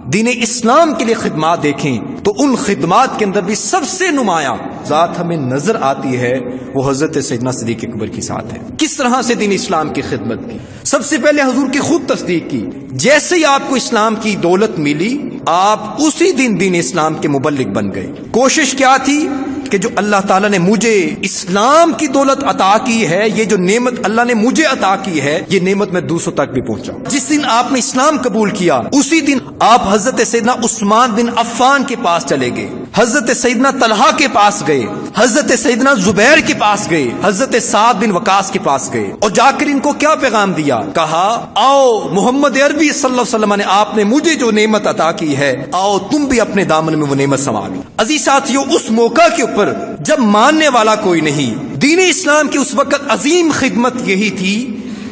دین اسلام کے لیے خدمات دیکھیں تو ان خدمات کے اندر بھی سب سے نمایاں ذات ہمیں نظر آتی ہے وہ حضرت سیدنا صدیق اکبر کی ساتھ ہے۔ کس طرح سے دین اسلام کی خدمت کی؟ سب سے پہلے حضور کی خود تصدیق کی، جیسے ہی آپ کو اسلام کی دولت ملی آپ اسی دین اسلام کے مبلغ بن گئے۔ کوشش کیا تھی کہ جو اللہ تعالیٰ نے مجھے اسلام کی دولت عطا کی ہے، یہ جو نعمت اللہ نے مجھے عطا کی ہے، یہ نعمت میں دوسروں تک بھی پہنچاؤں۔ جس دن آپ نے اسلام قبول کیا اسی دن آپ حضرت سیدنا عثمان بن عفان کے پاس چلے گئے، حضرت سیدنا طلحہ کے پاس گئے، حضرت سیدنا زبیر کے پاس گئے، حضرت سعد بن وقاص کے پاس گئے، اور جا کر ان کو کیا پیغام دیا؟ کہا آؤ محمد عربی صلی اللہ علیہ وسلم نے آپ نے مجھے جو نعمت عطا کی ہے، آؤ تم بھی اپنے دامن میں وہ نعمت سنبھالو۔ عزیز ساتھیو، اس موقع کے اوپر جب ماننے والا کوئی نہیں، دین اسلام کی اس وقت عظیم خدمت یہی تھی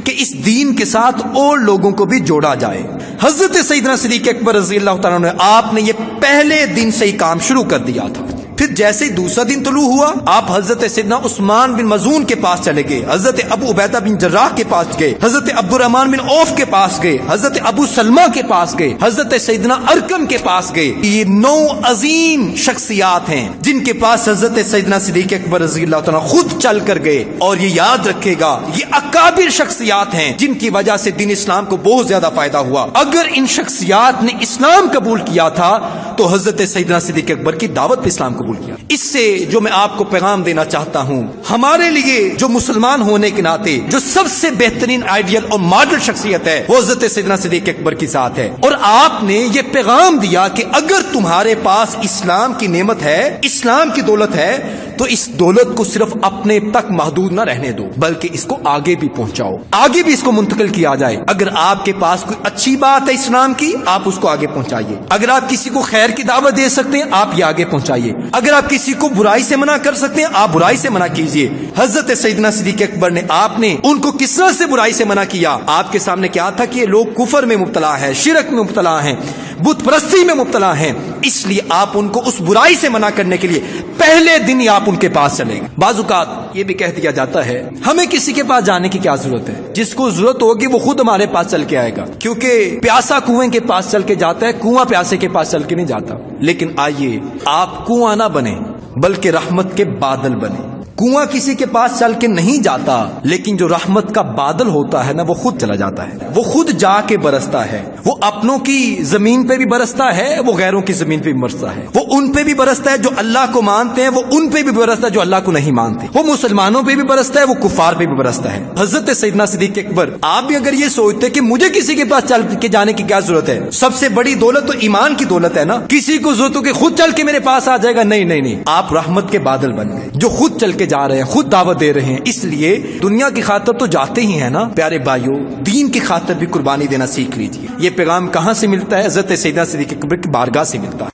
کہ اس دین کے ساتھ اور لوگوں کو بھی جوڑا جائے۔ حضرت سیدنا صدیق اکبر رضی اللہ تعالیٰ عنہ آپ نے یہ پہلے دن سے ہی کام شروع کر دیا تھا۔ پھر جیسے ہی دوسرا دن طلوع ہوا آپ حضرت سیدنا عثمان بن مظعون کے پاس چلے گئے، حضرت ابو عبیدہ بن جراح کے پاس گئے، حضرت عبد الرحمن بن عوف کے پاس گئے، حضرت ابو سلمہ کے پاس گئے، حضرت سیدنا ارقم کے پاس گئے۔ یہ 9 عظیم شخصیات ہیں جن کے پاس حضرت سیدنا صدیق اکبر رضی اللہ تعالیٰ خود چل کر گئے، اور یہ یاد رکھے گا یہ اکابر شخصیات ہیں جن کی وجہ سے دین اسلام کو بہت زیادہ فائدہ ہوا۔ اگر ان شخصیات نے اسلام قبول کیا تھا تو حضرت سیدنا صدیق اکبر کی دعوت پہ اسلام قبول کیا۔ اس سے جو میں آپ کو پیغام دینا چاہتا ہوں، ہمارے لیے جو مسلمان ہونے کے ناطے جو سب سے بہترین آئیڈیل اور ماڈل شخصیت ہے وہ حضرت سیدنا صدیق اکبر کی ذات ہے، اور آپ نے یہ پیغام دیا کہ اگر تمہارے پاس اسلام کی نعمت ہے، اسلام کی دولت ہے، تو اس دولت کو صرف اپنے تک محدود نہ رہنے دو بلکہ اس کو آگے بھی پہنچاؤ، آگے بھی اس کو منتقل کیا جائے۔ اگر آپ کے پاس کوئی اچھی بات ہے اسلام کی، آپ اس کو آگے پہنچائیے۔ اگر آپ کسی کو خیر کی دعوت دے سکتے ہیں آپ یہ آگے پہنچائیے۔ اگر آپ کسی کو برائی سے منع کر سکتے ہیں آپ برائی سے منع کیجیے۔ حضرت سیدنا صدیق اکبر نے آپ نے ان کو کس طرح سے برائی سے منع کیا؟ آپ کے سامنے کیا تھا کہ یہ لوگ کفر میں مبتلا ہے، شرک میں مبتلا ہیں، بت پرستی میں مبتلا ہیں، اس لیے آپ ان کو اس برائی سے منع کرنے کے لیے پہلے دن ہی آپ ان کے پاس چلیں گے۔ بعض اوقات یہ بھی کہہ دیا جاتا ہے ہمیں کسی کے پاس جانے کی کیا ضرورت ہے، جس کو ضرورت ہوگی وہ خود ہمارے پاس چل کے آئے گا، کیونکہ پیاسا کنویں کے پاس چل کے جاتا ہے، کنواں پیاسے کے پاس چل کے نہیں جاتا۔ لیکن آئیے آپ کنواں نہ بنے بلکہ رحمت کے بادل بنے۔ کنواں کسی کے پاس چل کے نہیں جاتا، لیکن جو رحمت کا بادل ہوتا ہے نا وہ خود چلا جاتا ہے، وہ خود جا کے برستا ہے، وہ اپنوں کی زمین پہ بھی برستا ہے، وہ غیروں کی زمین پہ بھی برستا ہے، وہ ان پہ بھی برستا ہے جو اللہ کو مانتے ہیں، وہ ان پہ بھی برستا ہے جو اللہ کو نہیں مانتے، وہ مسلمانوں پہ بھی برستا ہے، وہ کفار پہ بھی برستا ہے۔ حضرت سیدنا صدیق اکبر آپ بھی اگر یہ سوچتے کہ مجھے کسی کے پاس چل کے جانے کی کیا ضرورت ہے، سب سے بڑی دولت تو ایمان کی دولت ہے نا، کسی کو ضرورت ہو کہ خود چل کے میرے پاس آ جائے گا، نہیں نہیں نہیں، آپ رحمت کے بادل بن گئے جو خود چل کے جا رہے ہیں، خود دعوت دے رہے ہیں۔ اس لیے دنیا کی خاطر تو جاتے ہی ہیں نا پیارے بھائیوں، دین کی خاطر بھی قربانی دینا سیکھ لیجیے۔ یہ پیغام کہاں سے ملتا ہے؟ حضرت سیدنا صدیق اکبر کی بارگاہ سے ملتا ہے۔